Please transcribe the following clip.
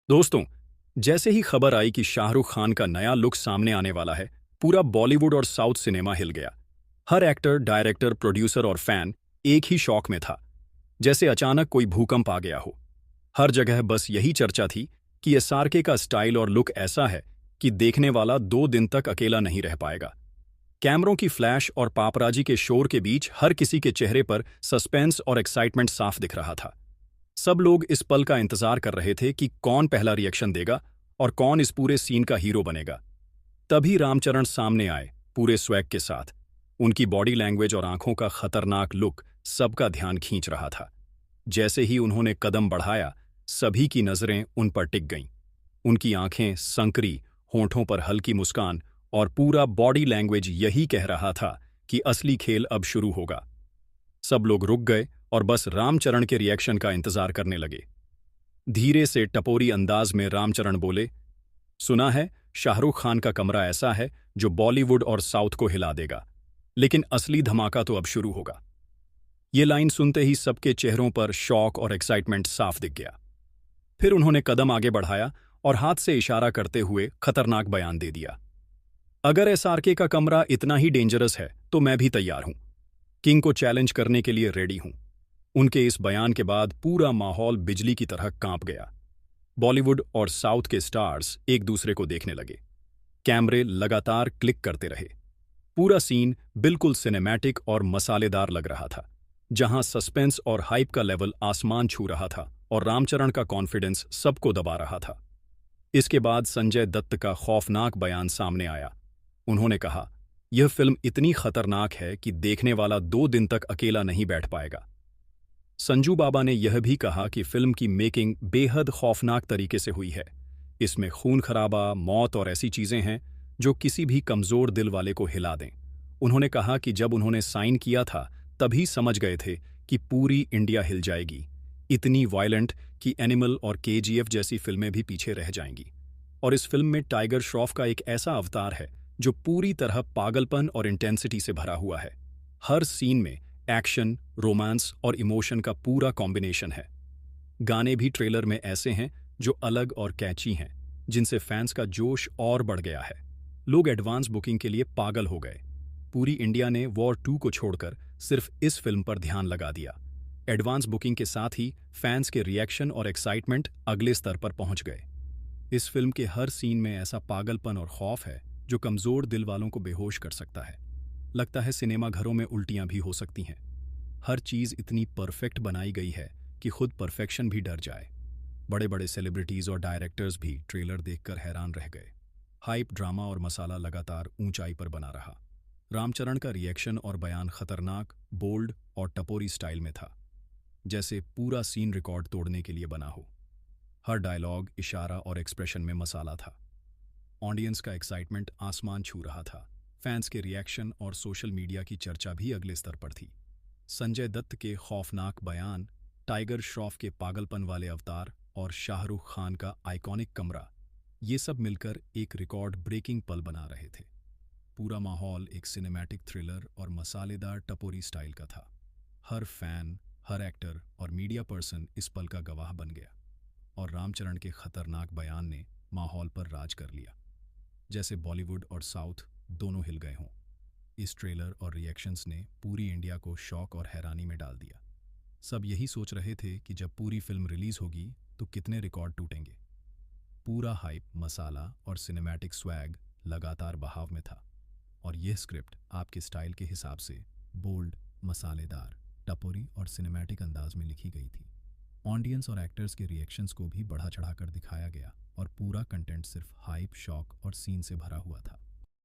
दोस्तों, जैसे ही खबर आई कि शाहरुख खान का नया लुक सामने आने वाला है, पूरा बॉलीवुड और साउथ सिनेमा हिल गया। हर एक्टर, डायरेक्टर, प्रोड्यूसर और फैन एक ही शौक में था, जैसे अचानक कोई भूकंप आ गया हो। हर जगह बस यही चर्चा थी कि एसआरके का स्टाइल और लुक ऐसा है कि देखने वाला 2 दिन तक अकेला नहीं रह पाएगा। कैमरों की फ्लैश और पापराजी के शोर के बीच हर किसी के चेहरे पर सस्पेंस और एक्साइटमेंट साफ दिख रहा था। सब लोग इस पल का इंतजार कर रहे थे कि कौन पहला रिएक्शन देगा और कौन इस पूरे सीन का हीरो बनेगा। तभी रामचरण सामने आए, पूरे स्वैग के साथ। उनकी बॉडी लैंग्वेज और आंखों का खतरनाक लुक सबका ध्यान खींच रहा था। जैसे ही उन्होंने कदम बढ़ाया, सभी की नजरें उन पर टिक गईं। उनकी आंखें संकरी, होंठों पर हल्की मुस्कान और पूरा बॉडी लैंग्वेज यही कह रहा था कि असली खेल अब शुरू होगा। सब लोग रुक गए और बस रामचरण के रिएक्शन का इंतजार करने लगे। धीरे से टपोरी अंदाज में रामचरण बोले, सुना है शाहरुख खान का कमरा ऐसा है जो बॉलीवुड और साउथ को हिला देगा, लेकिन असली धमाका तो अब शुरू होगा। ये लाइन सुनते ही सबके चेहरों पर शॉक और एक्साइटमेंट साफ दिख गया। फिर उन्होंने कदम आगे बढ़ाया और हाथ से इशारा करते हुए खतरनाक बयान दे दिया, अगर एसआरके का कमरा इतना ही डेंजरस है तो मैं भी तैयार हूं। किंग को चैलेंज करने के लिए रेडी हूं। उनके इस बयान के बाद पूरा माहौल बिजली की तरह कांप गया। बॉलीवुड और साउथ के स्टार्स एक दूसरे को देखने लगे। कैमरे लगातार क्लिक करते रहे। पूरा सीन बिल्कुल सिनेमैटिक और मसालेदार लग रहा था, जहां सस्पेंस और हाइप का लेवल आसमान छू रहा था और रामचरण का कॉन्फिडेंस सबको दबा रहा था। इसके बाद संजय दत्त का खौफनाक बयान सामने आया। उन्होंने कहा, यह फिल्म इतनी खतरनाक है कि देखने वाला 2 दिन तक अकेला नहीं बैठ पाएगा। संजू बाबा ने यह भी कहा कि फिल्म की मेकिंग बेहद खौफनाक तरीके से हुई है। इसमें खून खराबा, मौत और ऐसी चीजें हैं जो किसी भी कमजोर दिल वाले को हिला दें। उन्होंने कहा कि जब उन्होंने साइन किया था तभी समझ गए थे कि पूरी इंडिया हिल जाएगी। इतनी वायलेंट कि एनिमल और केजीएफ जैसी फिल्में भी पीछे रह जाएंगी। और इस फिल्म में टाइगर श्रॉफ का एक ऐसा अवतार है जो पूरी तरह पागलपन और इंटेंसिटी से भरा हुआ है। हर सीन में एक्शन, रोमांस और इमोशन का पूरा कॉम्बिनेशन है। गाने भी ट्रेलर में ऐसे हैं जो अलग और कैची हैं, जिनसे फैंस का जोश और बढ़ गया है। लोग एडवांस बुकिंग के लिए पागल हो गए। पूरी इंडिया ने वॉर 2 को छोड़कर सिर्फ इस फिल्म पर ध्यान लगा दिया। एडवांस बुकिंग के साथ ही फैंस के रिएक्शन और एक्साइटमेंट अगले स्तर पर पहुंच गए। इस फिल्म के हर सीन में ऐसा पागलपन और खौफ है जो कमजोर दिल वालों को बेहोश कर सकता है। लगता है सिनेमा घरों में उल्टियां भी हो सकती हैं। हर चीज इतनी परफेक्ट बनाई गई है कि खुद परफेक्शन भी डर जाए। बड़े बड़े सेलिब्रिटीज और डायरेक्टर्स भी ट्रेलर देखकर हैरान रह गए। हाइप, ड्रामा और मसाला लगातार ऊंचाई पर बना रहा। रामचरण का रिएक्शन और बयान खतरनाक, बोल्ड और टपोरी स्टाइल में था, जैसे पूरा सीन रिकॉर्ड तोड़ने के लिए बना हो। हर डायलॉग, इशारा और एक्सप्रेशन में मसाला था। ऑडियंस का एक्साइटमेंट आसमान छू रहा था। फैंस के रिएक्शन और सोशल मीडिया की चर्चा भी अगले स्तर पर थी। संजय दत्त के खौफनाक बयान, टाइगर श्रॉफ के पागलपन वाले अवतार और शाहरुख खान का आइकॉनिक कमरा, ये सब मिलकर एक रिकॉर्ड ब्रेकिंग पल बना रहे थे। पूरा माहौल एक सिनेमैटिक थ्रिलर और मसालेदार टपोरी स्टाइल का था। हर फैन, हर एक्टर और मीडिया पर्सन इस पल का गवाह बन गया। और रामचरण के खतरनाक बयान ने माहौल पर राज कर लिया, जैसे बॉलीवुड और साउथ दोनों हिल गए हों। इस ट्रेलर और रिएक्शंस ने पूरी इंडिया को शॉक और हैरानी में डाल दिया। सब यही सोच रहे थे कि जब पूरी फिल्म रिलीज होगी तो कितने रिकॉर्ड टूटेंगे। पूरा हाइप, मसाला और सिनेमैटिक स्वैग लगातार बहाव में था। और यह स्क्रिप्ट आपके स्टाइल के हिसाब से बोल्ड, मसालेदार, टपोरी और सिनेमैटिक अंदाज में लिखी गई थी। ऑडियंस और एक्टर्स के रिएक्शंस को भी बढ़ा चढ़ाकर दिखाया गया और पूरा कंटेंट सिर्फ हाइप, शॉक और सीन से भरा हुआ था।